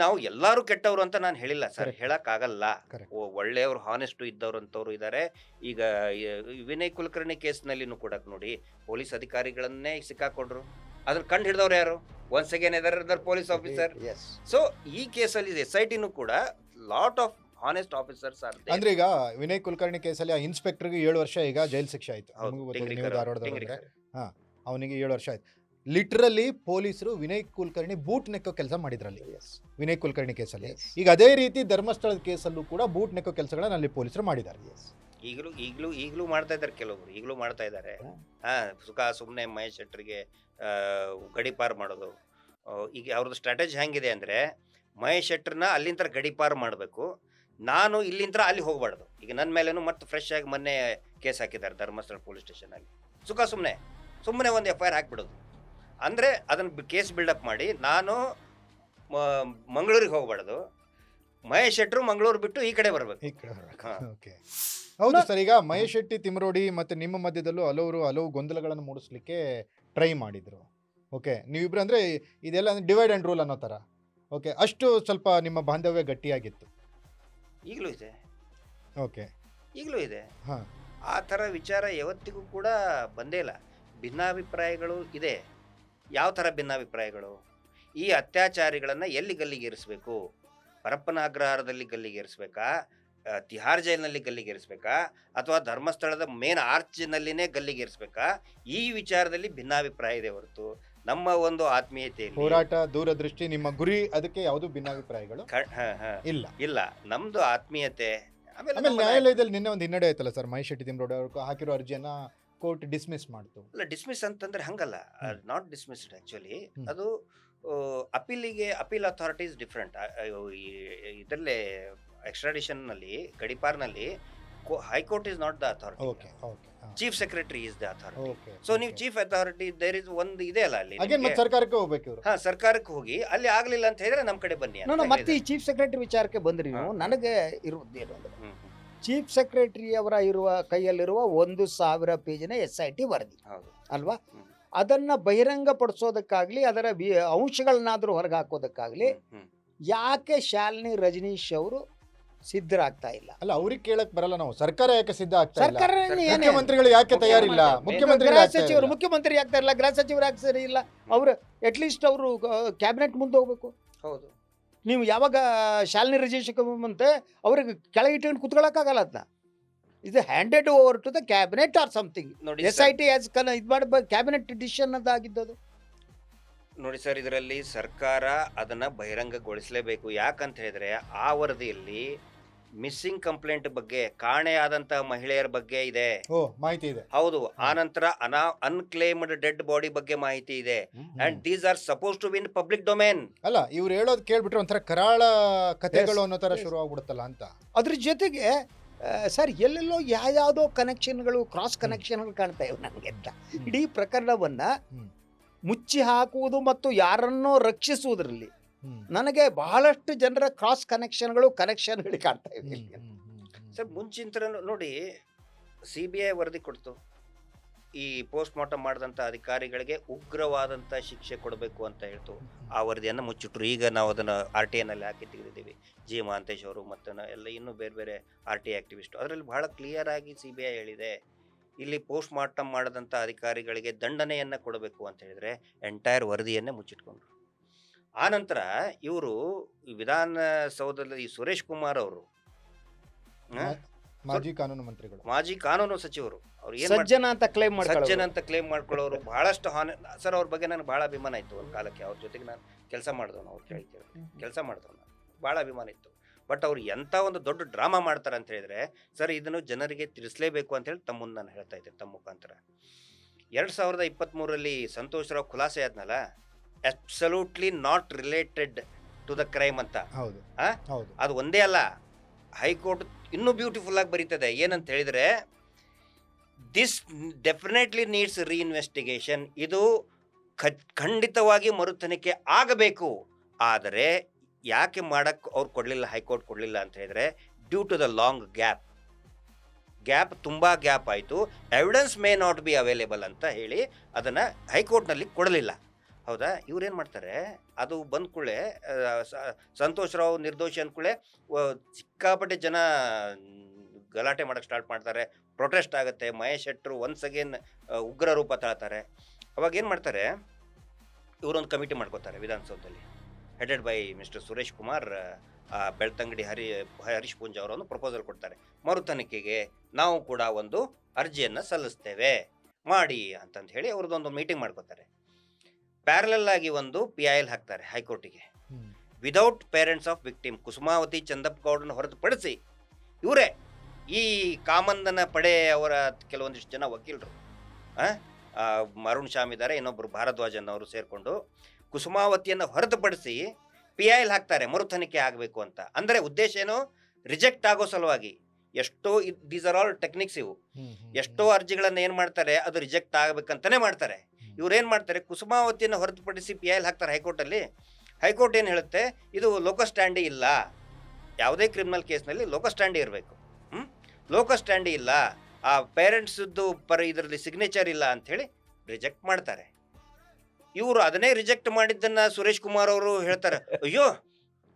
ನಾವು ಎಲ್ಲರೂ ಕೆಟ್ಟವರು ಅಂತ ನಾನು ಹೇಳಿಲ್ಲ ಸರ್, Correct. ಹೇಳಕ್ಕಾಗಲ್ಲ. Correct. ಒಳ್ಳೆಯವರು, ಹಾನೆಸ್ಟ್ ಇದ್ದವ್ರು ಅಂತವ್ರು ಇದ್ದಾರೆ. ಈಗ ವಿನಯ್ ಕುಲಕರ್ಣಿ ಕೇಸ್ನಲ್ಲಿನೂ ಕೂಡ ನೋಡಿ, ಪೊಲೀಸ್ ಅಧಿಕಾರಿಗಳನ್ನೇ ಸಿಕ್ಕಾಕೊಂಡ್ರು. ಅದ್ರ ಕಂಡು ಹಿಡಿದವ್ರು ಯಾರು? Once again either police officer. Yes. So ಈ ಕೇಸಲ್ಲಿ SITನೂ ಕೂಡ ಲಾಟ್ ಆಫ್ ಹಾನೆಸ್ಟ್ ಆಫೀಸರ್ಸ್ ಅಂದ್ರೆ ಈಗ ವಿನಯ್ ಕುಲಕರ್ಣಿ ಕೇಸಲ್ಲಿ ಆ ಇನ್ಸ್ಪೆಕ್ಟರ್ಗೆ 7 ವರ್ಷ ಈಗ ಜೈಲ್ ಶಿಕ್ಷೆ ಆಯ್ತು. ನಿಮಗೂ ಗೊತ್ತಿದೆ, ನೀವು ಧಾರವಾಡದವ್ರು. ಹಾ, ಅವನಿಗೆ 7 ವರ್ಷ ಆಯ್ತು. ಲಿಟ್ರಲಿ ಪೊಲೀಸರು ವಿನಯ್ ಕುಲಕರ್ಣಿ ಬೂಟ್ ನೆಕ್ಕೋ ಕೆಲಸ ಮಾಡಿದ್ರಲ್ಲಿ ವಿನಯ್ ಕುಲಕರ್ಣಿ ಕೇಸಲ್ಲಿ. ಈಗ ಅದೇ ರೀತಿ ಧರ್ಮಸ್ಥಳದ ಕೇಸಲ್ಲೂ ಕೂಡ ಬೂಟ್ ನೆಕ್ಕೋ ಕೆಲಸಗಳನ್ನ ಅಲ್ಲಿ ಪೊಲೀಸರು ಮಾಡಿದ್ದಾರೆ. ಈಗಲೂ ಮಾಡ್ತಾ ಇದ್ದಾರೆ, ಕೆಲವೊಬ್ರು ಈಗಲೂ ಮಾಡ್ತಾ ಇದ್ದಾರೆ. ಸುಮ್ಮನೆ ಮಹೇಶ್ ಶೆಟ್ಟರ್ಗೆ ಗಡಿಪಾರ್ ಮಾಡೋದು. ಈಗ ಅವ್ರದ್ದು ಸ್ಟ್ರಾಟಜಿ ಹೆಂಗಿದೆ ಅಂದ್ರೆ, ಮಹೇಶ್ ಶೆಟ್ಟರ್ನ ಅಲ್ಲಿಂದ ಗಡಿಪಾರ್ ಮಾಡಬೇಕು, ನಾನು ಇಲ್ಲಿಂದ ಅಲ್ಲಿ ಹೋಗ್ಬಾರ್ದು. ಈಗ ನನ್ನ ಮೇಲೇನು ಮತ್ತೆ ಫ್ರೆಶ್ ಆಗಿ ಮೊನ್ನೆ ಕೇಸ್ ಹಾಕಿದ್ದಾರೆ ಧರ್ಮಸ್ಥಳ ಪೊಲೀಸ್ ಸ್ಟೇಷನ್ ಅಲ್ಲಿ. ಸುಮ್ಮನೆ ಒಂದು FIR ಹಾಕ್ಬಿಡೋದು. ಅಂದ್ರೆ ಅದನ್ನ ಕೇಸ್ ಬಿಲ್ಡಪ್ ಮಾಡಿ ನಾನು ಮಂಗಳೂರಿಗೆ ಹೋಗ್ಬಾರ್ದು, ಮಹೇಶ್ ಶೆಟ್ಟರು ಮಂಗಳೂರು ಬಿಟ್ಟು ಈ ಕಡೆ ಬರ್ಬೇಕು. ಓಕೆ, ಹೌದು ಸರ್. ಈಗ ಮಹೇಶ್ ಶೆಟ್ಟಿ, ತಿಮರೋಡಿ ಮತ್ತೆ ನಿಮ್ಮ ಮಧ್ಯದಲ್ಲೂ ಹಲವು ಗೊಂದಲಗಳನ್ನು ಮೂಡಿಸ್ಲಿಕ್ಕೆ ಟ್ರೈ ಮಾಡಿದ್ರು. ಓಕೆ, ನೀವಿಬ್ರು ಅಂದ್ರೆ ಇದೆಲ್ಲ ಡಿವೈಡ್ ಅಂಡ್ ರೂಲ್ ಅನ್ನೋ ತರ. ಓಕೆ, ಅಷ್ಟು ಸ್ವಲ್ಪ ನಿಮ್ಮ ಬಾಂಧವ್ಯ ಗಟ್ಟಿಯಾಗಿತ್ತು. ಈಗಲೂ ಇದೆ. ಓಕೆ, ಈಗಲೂ ಇದೆ. ಹಾ, ಆ ಥರ ವಿಚಾರ ಯಾವತ್ತಿಗೂ ಕೂಡ ಬಂದೇ ಇಲ್ಲ. ಭಿನ್ನಾಭಿಪ್ರಾಯಗಳು ಇದೆ. ಯಾವ ಥರ ಭಿನ್ನಾಭಿಪ್ರಾಯಗಳು? ಈ ಅತ್ಯಾಚಾರಿಗಳನ್ನು ಎಲ್ಲಿ ಗಲ್ಲಿಗೇರಿಸಬೇಕು? ಪರಪ್ಪನ ಅಗ್ರಹಾರದಲ್ಲಿ ಗಲ್ಲಿಗೇರಿಸ್ಬೇಕಾ, ತಿಹಾರ್ ಜೈಲಿನಲ್ಲಿ ಗಲ್ಲಿಗೇರಿಸ್ಬೇಕಾ, ಅಥವಾ ಧರ್ಮಸ್ಥಳದ ಮೇನ್ ಆರ್ಚ್ನಲ್ಲಿನೇ ಗಲ್ಲಿಗೇರಿಸ್ಬೇಕಾ? ಈ ವಿಚಾರದಲ್ಲಿ ಭಿನ್ನಾಭಿಪ್ರಾಯ ಇದೆ ಹೊರತು ನಮ್ಮ ಒಂದು ಆತ್ಮೀಯತೆ, ಹೋರಾಟ, ದೂರದೃಷ್ಟಿ, ನಿಮ್ಮ ಗುರಿ, ಅದಕ್ಕೆ ಯಾವುದು ಭಿನ್ನಾಭಿಪ್ರಾಯಗಳು ಇಲ್ಲ. ನಮ್ದು ಆತ್ಮೀಯತೆ. ಆಮೇಲೆ ನ್ಯಾಯಾಲಯದಲ್ಲಿ ನಿನ್ನೆ ಒಂದು ಹಿನ್ನಡೆ ಆಯ್ತಲ್ಲ ಸರ್, ಮಹೇಶ್ ಶೆಟ್ಟಿ ತಿಮರೋಡಿ ಅವರು ಹಾಕಿರೋ ಅರ್ಜಿಯನ್ನ ಕೋರ್ಟ್ ಡಿಸ್ಮಿಸ್ ಮಾಡ್ತು. ಅಲ್ಲ, ಡಿಸ್ಮಿಸ್ ಅಂತಂದ್ರೆ ಹಂಗಲ್ಲ, ನಾಟ್ ಡಿಸ್ಮಿಸ್ಡ್ ಆಕ್ಚುಲಿ. ಅದು ಅಪೀಲ್ ಅಥಾರಿಟಿ ಇಸ್ ಡಿಫ್ರೆಂಟ್. ಇದರಲ್ಲೇ ಎಕ್ಸ್ಟ್ರಾಡಿಷನ್ ನಲ್ಲಿ, ಗಡಿಪಾರ್ನಲ್ಲಿ high court is not the authority, chief secretary is the authority. So ನೀವು ಚೀಫ್ ಅಥಾರಿಟಿ, ದೇರ್ ಇಸ್ ಒಂದು ಇದೆ ಅಲ್ಲ ಅಲ್ಲಿ, ಸರ್ಕಾರಕ್ಕೆ ಹೋಗ್ಬೇಕು. ಸರ್ಕಾರಕ್ಕೆ ಹೋಗಿ ಅಲ್ಲಿ ಆಗ್ಲಿಲ್ಲ ಅಂತ ಹೇಳಿದ್ರೆ ನಮ್ ಕಡೆ ಬನ್ನಿ. ಮತ್ತೆ ಈ ಚೀಫ್ ಸೆಕ್ರೆಟರಿ ವಿಚಾರಕ್ಕೆ ಬಂದ್ರಿ ನೀವು, ನನಗೆ ಇರುವುದೇನು ಅಂದ್ರೆ, ಚೀಫ್ ಸೆಕ್ರೆಟರಿ ಅವರ ಕೈಯಲ್ಲಿರುವ 1,000 ಪೇಜಿನ SIT ವರದಿ ಅಲ್ವಾ, ಅದನ್ನ ಬಹಿರಂಗ ಪಡಿಸೋದಕ್ಕಾಗ್ಲಿ, ಅದರ ಅಂಶಗಳನ್ನಾದ್ರೂ ಹೊರಗೆ ಹಾಕೋದಕ್ಕಾಗ್ಲಿ ಯಾಕೆ ಶಾಲಿನಿ ರಜನೀಶ್ ಅವರು ಸಿದ್ಧರಾಗ್ತಾ ಇಲ್ಲ? ಅಲ್ಲ, ಅವ್ರಿಗೆ ಕೇಳಕ್ ಬರಲ್ಲ ನಾವು. ಸರ್ಕಾರ ಯಾಕೆ ಸಿದ್ಧ ಆಗ್ತಾ ಇಲ್ಲ? ಸರ್ಕಾರ ಮುಖ್ಯಮಂತ್ರಿಗಳು ಯಾಕೆ ತಯಾರಿಲ್ಲ? ಗೃಹ ಸಚಿವರು, ಮುಖ್ಯಮಂತ್ರಿ ಆಗ್ತಾ ಇಲ್ಲ, ಗೃಹ ಸಚಿವರು ಯಾಕೆ ಸರಿ ಇಲ್ಲ? ಅವ್ರು ಅಟ್ಲೀಸ್ಟ್ ಅವರು ಕ್ಯಾಬಿನೆಟ್ ಮುಂದೆ ಹೋಗ್ಬೇಕು. ಹೌದು, ನೀವು ಯಾವಾಗ ಶಾಲಿನಿ ರಜನೀಶ್ ಮುಂದೆ ಅವ್ರಿಗೆ ಕೆಳಗಿಟ್ಟು ಕುತ್ಕೊಳ್ಳೋಕ್ಕಾಗಲ್ಲ. ಅದನ್ನ ಇದು handed over to the cabinet or something. SIT ಇದು ಮಾಡಬೇಕು, ಕ್ಯಾಬಿನೆಟ್ ಡಿಸಿಷನ್ ಅದಾಗಿದ್ದದು. ನೋಡಿ ಸರ್, ಇದರಲ್ಲಿ ಸರ್ಕಾರ ಅದನ್ನ ಬಹಿರಂಗಗೊಳಿಸಲೇಬೇಕು. ಯಾಕಂತ ಹೇಳಿದ್ರೆ ಆ ವರದಿಯಲ್ಲಿ ಮಿಸ್ಸಿಂಗ್ ಕಂಪ್ಲೇಂಟ್ ಬಗ್ಗೆ, ಕಾಣೆಯಾದಂತಹ ಮಹಿಳೆಯರ ಬಗ್ಗೆ ಇದೆ, ಮಾಹಿತಿ ಇದೆ. ಹೌದು. ಆನಂತರ ಅನ್ಕ್ಲೇಮ್ಡ್ ಡೆಡ್ ಬಾಡಿ ಬಗ್ಗೆ ಮಾಹಿತಿ ಇದೆ. And these are suppose to be in public domain. ಅಲ್ಲ, ಇವ್ರು ಹೇಳೋದು ಕೇಳ್ಬಿಟ್ರೆ ಒಂಥರ ಕರಾಳ ಕಥೆಗಳು ಅನ್ನೋ ತರ ಶುರು ಆಗ್ಬಿಡುತ್ತಲ್ಲ ಅಂತ. ಅದ್ರ ಜೊತೆಗೆ ಸರ್, ಎಲ್ಲೆಲ್ಲೋ ಯಾವ್ಯಾವುದೋ ಕನೆಕ್ಷನ್ಗಳು, ಕ್ರಾಸ್ ಕನೆಕ್ಷನ್ಗಳು ಕಾಣ್ತಾ ಇವೆ ನನಗೆ ಅಂತ. ಇಡೀ ಪ್ರಕರಣವನ್ನ ಮುಚ್ಚಿ ಹಾಕುವುದು ಮತ್ತು ಯಾರನ್ನೋ ರಕ್ಷಿಸುವುದರಲ್ಲಿ ನನಗೆ ಬಹಳಷ್ಟು ಜನರ ಕ್ರಾಸ್ ಕನೆಕ್ಷನ್ಗಳು ಕಾಣ್ತಾ ಇವೆ ಸರ್. ಮುಂಚಿನ ನೋಡಿ, CBI ವರದಿ ಕೊಡ್ತು, ಈ ಪೋಸ್ಟ್ ಮಾರ್ಟಮ್ ಮಾಡಿದಂಥ ಅಧಿಕಾರಿಗಳಿಗೆ ಉಗ್ರವಾದಂಥ ಶಿಕ್ಷೆ ಕೊಡಬೇಕು ಅಂತ ಹೇಳ್ತು. ಆ ವರದಿಯನ್ನು ಮುಚ್ಚಿಟ್ರು. ಈಗ ನಾವು ಅದನ್ನು RTI ನಲ್ಲಿ ಹಾಕಿ ತೆಗೆದಿದ್ದೀವಿ. G. ಮಹಾಂತೇಶ್ ಅವರು ಮತ್ತು ಎಲ್ಲ ಇನ್ನೂ ಬೇರೆ RTI ಆಕ್ಟಿವಿಸ್ಟ್, ಅದರಲ್ಲಿ ಬಹಳ ಕ್ಲಿಯರ್ ಆಗಿ CBI ಹೇಳಿದೆ, ಇಲ್ಲಿ ಪೋಸ್ಟ್ ಮಾರ್ಟಮ್ ಮಾಡದಂಥ ಅಧಿಕಾರಿಗಳಿಗೆ ದಂಡನೆಯನ್ನು ಕೊಡಬೇಕು ಅಂತ ಹೇಳಿದ್ರೆ ಎಂಟೈರ್ ವರದಿಯನ್ನೇ ಮುಚ್ಚಿಟ್ಕೊಂಡ್ರು. ಆನಂತರ ಇವರು ವಿಧಾನಸೌಧದಲ್ಲಿ ಈ ಸುರೇಶ್ ಕುಮಾರ್ ಅವರು, ಮಾಜಿ ಕಾನೂನು ಮಂತ್ರಿಗಳು, ಮಾಜಿ ಕಾನೂನು ಸಚಿವರು, ಅವ್ರು ಸಜ್ಜನ ಅಂತ ಕ್ಲೇಮ್ ಮಾಡ್ಕೊಳ್ಳೋರು ಬಹಳಷ್ಟು ಸರ್. ಅವ್ರ ಬಗ್ಗೆ ನನಗೆ ಬಹಳ ಅಭಿಮಾನ ಇತ್ತು ಒಂದು ಕಾಲಕ್ಕೆ. ಅವ್ರ ಜೊತೆಗೆ ನಾನು ಕೆಲಸ ಮಾಡಿದವನು, ಅವ್ರು ಕೆಲಸ ಮಾಡಿದವನು, ಬಹಳ ಅಭಿಮಾನ ಇತ್ತು. ಬಟ್ ಅವ್ರು ಎಂಥ ಒಂದು ದೊಡ್ಡ ಡ್ರಾಮಾ ಮಾಡ್ತಾರೆ ಅಂತ ಹೇಳಿದ್ರೆ ಸರ್, ಇದನ್ನು ಜನರಿಗೆ ತಿಳಿಸ್ಲೇಬೇಕು ಅಂತ ಹೇಳಿ ತಮ್ಮ ಮುಂದೆ ನಾನು ಹೇಳ್ತಾ ಇದ್ದೆ, ತಮ್ಮ ಮುಖಾಂತರ. 2023ರಲ್ಲಿ ಸಂತೋಷ್ ರಾವ್ ಖುಲಾಸೆ ಆದ್ನಲ್ಲ, absolutely not related to the crime ಅಂತ. ಅದು ಒಂದೇ ಅಲ್ಲ, ಹೈಕೋರ್ಟ್ ಇನ್ನೂ ಬ್ಯೂಟಿಫುಲ್ ಆಗಿ ಬರೀತದೆ. ಏನಂತ ಹೇಳಿದ್ರೆ, ದಿಸ್ ಡೆಫಿನೆಟ್ಲಿ ನೀಡ್ಸ್ ರೀಇನ್ವೆಸ್ಟಿಗೇಷನ್. ಇದು ಖಂಡಿತವಾಗಿ ಮರುತನಿಖೆ ಆಗಬೇಕು. ಆದರೆ ಯಾಕೆ ಮಾಡಕ್ಕೆ ಅವ್ರು ಕೊಡಲಿಲ್ಲ, ಹೈಕೋರ್ಟ್ ಕೊಡಲಿಲ್ಲ ಅಂತ ಹೇಳಿದ್ರೆ, due to the long gap ತುಂಬ ಗ್ಯಾಪ್ ಆಯಿತು. Evidence may not be available ಅಂತ ಹೇಳಿ ಅದನ್ನು ಹೈಕೋರ್ಟ್ನಲ್ಲಿ ಕೊಡಲಿಲ್ಲ. ಹೌದಾ? ಇವ್ರೇನ್ ಮಾಡ್ತಾರೆ, ಅದು ಬಂದ ಕೂಡಲೇ ಸಂತೋಷ್ ರಾವ್ ನಿರ್ದೋಷಿ ಅಂದ್ಕೂಡಲೇ ಸಿಕ್ಕಾಪಟ್ಟೆ ಜನ ಗಲಾಟೆ ಮಾಡಕ್ ಸ್ಟಾರ್ಟ್ ಮಾಡ್ತಾರೆ, ಪ್ರೊಟೆಸ್ಟ್ ಆಗುತ್ತೆ. ಮಹೇಶ್ ಶೆಟ್ರು ಒನ್ಸ್ ಅಗೇನ್ ಉಗ್ರ ರೂಪ ತಾಳ್ತಾರೆ. ಅವಾಗ ಏನು ಮಾಡ್ತಾರೆ, ಇವರೊಂದು ಕಮಿಟಿ ಮಾಡ್ಕೋತಾರೆ ವಿಧಾನಸೌಧದಲ್ಲಿ, headed by mister Suresh Kumar. Belthangady Harish Poonja ಅವರೊಂದು ಪ್ರಪೋಸಲ್ ಕೊಡ್ತಾರೆ, ಮರು ತನಿಖೆಗೆ ನಾವು ಕೂಡ ಒಂದು ಅರ್ಜಿಯನ್ನು ಸಲ್ಲಿಸ್ತೇವೆ ಮಾಡಿ ಅಂತಂದು ಹೇಳಿ ಅವ್ರದ್ದೊಂದು ಮೀಟಿಂಗ್ ಮಾಡ್ಕೋತಾರೆ. ಪ್ಯಾರಲಲ್ ಆಗಿ ಒಂದು PIL ಹಾಕ್ತಾರೆ ಹೈಕೋರ್ಟಿಗೆ, without parents of victim. Kusumavathi Chandappa ಗೌಡನ ಹೊರತುಪಡಿಸಿ ಇವರೇ ಈ ಕಾಮಂದನ ಪಡೆ ಅವರ ಕೆಲವೊಂದಿಷ್ಟು ಜನ ವಕೀಲರು, ಅರುಣ್ ಶ್ಯಾಮ್ ಇದ್ದಾರೆ, ಇನ್ನೊಬ್ಬರು ಭಾರದ್ವಾಜನ್ ಅವರು ಸೇರಿಕೊಂಡು ಕುಸುಮಾವತಿಯನ್ನು ಹೊರತುಪಡಿಸಿ PIL ಹಾಕ್ತಾರೆ ಮರು ತನಿಖೆ ಆಗಬೇಕು ಅಂತ. ಅಂದರೆ ಉದ್ದೇಶ ಏನು, ರಿಜೆಕ್ಟ್ ಆಗೋ ಸಲುವಾಗಿ. ಎಷ್ಟೋ ದೀಸ್ ಆರ್ ಆಲ್ ಟೆಕ್ನಿಕ್ಸ್ ಇವು. ಎಷ್ಟೋ ಅರ್ಜಿಗಳನ್ನು ಏನು ಮಾಡ್ತಾರೆ, ಅದು ರಿಜೆಕ್ಟ್ ಆಗಬೇಕಂತಾನೆ ಮಾಡ್ತಾರೆ. ಇವ್ರು ಏನು ಮಾಡ್ತಾರೆ, ಕುಸುಮಾವತಿಯನ್ನು ಹೊರತುಪಡಿಸಿ PIL ಹಾಕ್ತಾರೆ ಹೈಕೋರ್ಟಲ್ಲಿ. ಹೈಕೋರ್ಟ್ ಏನು ಹೇಳುತ್ತೆ, ಇದು ಲೋಕಸ್ ಸ್ಟ್ಯಾಂಡಿ ಇಲ್ಲ, ಯಾವುದೇ ಕ್ರಿಮಿನಲ್ ಕೇಸ್ನಲ್ಲಿ ಲೋಕಸ್ ಸ್ಟ್ಯಾಂಡಿ ಇರಬೇಕು. ಲೋಕಸ್ ಸ್ಟ್ಯಾಂಡಿ ಇಲ್ಲ, ಆ ಪೇರೆಂಟ್ಸ್ದು ಇದರಲ್ಲಿ ಸಿಗ್ನೇಚರ್ ಇಲ್ಲ ಅಂಥೇಳಿ ರಿಜೆಕ್ಟ್ ಮಾಡ್ತಾರೆ. ಇವರು ಅದನ್ನೇ ರಿಜೆಕ್ಟ್ ಮಾಡಿದ್ದನ್ನು ಸುರೇಶ್ ಕುಮಾರ್ ಅವರು ಹೇಳ್ತಾರೆ, ಅಯ್ಯೋ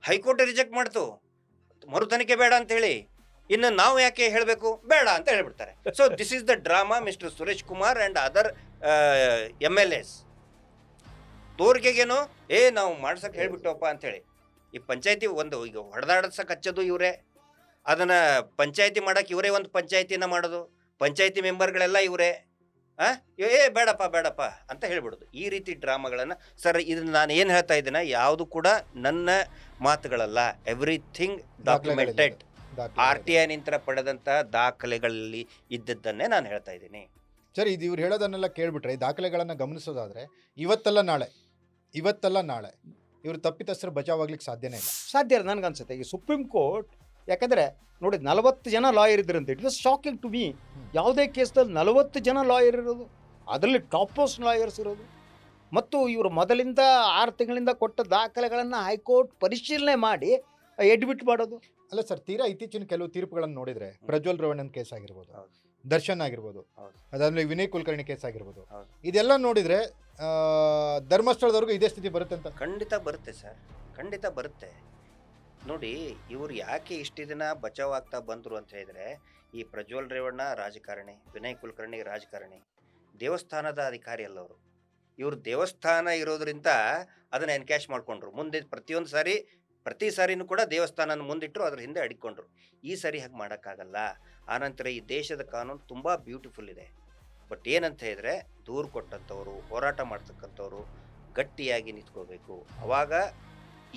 ಹೈಕೋರ್ಟ್ ರಿಜೆಕ್ಟ್ ಮಾಡ್ತು, ಮರು ತನಿಖೆ ಬೇಡ ಅಂತೇಳಿ, ಇನ್ನು ನಾವು ಯಾಕೆ ಹೇಳಬೇಕು, ಬೇಡ ಅಂತ ಹೇಳ್ಬಿಡ್ತಾರೆ. So this is the drama mister Suresh Kumar and other MLAs. ತೋರಿಕೆಗೇನು ನಾವು ಮಾಡ್ಸಕ್ಕೆ ಹೇಳ್ಬಿಟ್ಟವಪ್ಪ ಅಂಥೇಳಿ. ಈ ಪಂಚಾಯತಿ ಒಂದು ಈಗ ಹೊಡೆದಾಡ್ಸಕ್ಕೆ ಹಚ್ಚೋದು ಇವರೇ, ಅದನ್ನು ಪಂಚಾಯತಿ ಮಾಡೋಕೆ ಇವರೇ ಒಂದು ಪಂಚಾಯತಿನ ಮಾಡೋದು, ಪಂಚಾಯತಿ ಮೆಂಬರ್ಗಳೆಲ್ಲ ಇವರೇ. ಬೇಡಪ್ಪ ಅಂತ ಹೇಳ್ಬಿಡೋದು. ಈ ರೀತಿ ಡ್ರಾಮಾಗಳನ್ನು ಸರ್, ಇದನ್ನ ನಾನು ಏನು ಹೇಳ್ತಾ ಇದ್ದೀನ, ಯಾವುದು ಕೂಡ ನನ್ನ ಮಾತುಗಳಲ್ಲ, ಎವ್ರಿಥಿಂಗ್ ಡಾಕ್ಯುಮೆಂಟೆಡ್. RTI ನಿಂತರ ಪಡೆದಂಥ ದಾಖಲೆಗಳಲ್ಲಿ ಇದ್ದದ್ದನ್ನೇ ನಾನು ಹೇಳ್ತಾ ಇದ್ದೀನಿ. ಸರಿ, ಇದು ಇವ್ರು ಹೇಳೋದನ್ನೆಲ್ಲ ಕೇಳ್ಬಿಟ್ರೆ, ಈ ದಾಖಲೆಗಳನ್ನು ಗಮನಿಸೋದಾದ್ರೆ ಇವತ್ತಲ್ಲ ನಾಳೆ ಇವರು ತಪ್ಪಿತಸ್ಥರು ಬಚಾವಾಗ್ಲಿಕ್ಕೆ ಸಾಧ್ಯನೇ ಇಲ್ಲ. ಸಾಧ್ಯ ಇಲ್ಲ ನನಗನ್ಸುತ್ತೆ. ಈಗ ಸುಪ್ರೀಂ ಕೋರ್ಟ್, ಯಾಕಂದರೆ ನೋಡಿ 40 ಜನ ಲಾಯರ್ ಇದ್ರಂತೆ. It was shocking to me. ಯಾವುದೇ ಕೇಸ್ದಲ್ಲಿ 40 ಜನ ಲಾಯರ್ ಇರೋದು, ಅದರಲ್ಲಿ ಟಾಪ್ ಮೋಸ್ಟ್ ಲಾಯರ್ಸ್ ಇರೋದು, ಮತ್ತು ಇವರು ಮೊದಲಿಂದ 6 ತಿಂಗಳಿಂದ ಕೊಟ್ಟ ದಾಖಲೆಗಳನ್ನು ಹೈಕೋರ್ಟ್ ಪರಿಶೀಲನೆ ಮಾಡಿ ಎಡ್ಮಿಟ್ ಮಾಡೋದು. ಅಲ್ಲ ಸರ್, ತೀರಾ ಇತ್ತೀಚಿನ ಕೆಲವು ತೀರ್ಪುಗಳನ್ನು ನೋಡಿದ್ರೆ, ಪ್ರಜ್ವಲ್ ರೇವಣ್ಣನ ಕೇಸ್ ಆಗಿರ್ಬೋದು, ದರ್ಶನ್ ಆಗಿರ್ಬೋದು, ಅದಾದ್ಮೇಲೆ ವಿನಯ್ ಕುಲಕರ್ಣಿ ಕೇಸ್ ಆಗಿರ್ಬೋದು, ಇದೆಲ್ಲ ನೋಡಿದ್ರೆ ಧರ್ಮಸ್ಥಳದವರೆಗೂ ಇದೇ ಸ್ಥಿತಿ ಬರುತ್ತೆ ಅಂತ. ಖಂಡಿತ ಬರುತ್ತೆ ಸರ್, ಖಂಡಿತ ಬರುತ್ತೆ. ನೋಡಿ, ಇವರು ಯಾಕೆ ಇಷ್ಟು ದಿನ ಬಚಾವಾಗ್ತಾ ಬಂದರು ಅಂತ ಹೇಳಿದ್ರೆ, ಈ ಪ್ರಜ್ವಲ್ ರೇವಣ್ಣ ರಾಜಕಾರಣಿ, ವಿನಯ್ ಕುಲಕರ್ಣಿ ರಾಜಕಾರಣಿ, ದೇವಸ್ಥಾನದ ಅಧಿಕಾರಿ ಅಲ್ಲವರು. ಇವರು ದೇವಸ್ಥಾನ ಇರೋದ್ರಿಂದ ಅದನ್ನು ಎನ್ಕ್ಯಾಶ್ ಮಾಡಿಕೊಂಡ್ರು. ಮುಂದೆ ಪ್ರತಿ ಸಾರಿನೂ ಕೂಡ ದೇವಸ್ಥಾನನ ಮುಂದಿಟ್ಟರು, ಅದ್ರ ಹಿಂದೆ ಅಡಿಕೊಂಡ್ರು. ಈ ಸಾರಿ ಹಾಗೆ ಮಾಡೋಕ್ಕಾಗಲ್ಲ. ಆನಂತರ ಈ ದೇಶದ ಕಾನೂನು ತುಂಬ ಬ್ಯೂಟಿಫುಲ್ ಇದೆ. ಬಟ್ ಏನಂತ ಹೇಳಿದ್ರೆ, ದೂರು ಕೊಟ್ಟಂಥವ್ರು, ಹೋರಾಟ ಮಾಡ್ತಕ್ಕಂಥವ್ರು ಗಟ್ಟಿಯಾಗಿ ನಿಂತ್ಕೋಬೇಕು. ಅವಾಗ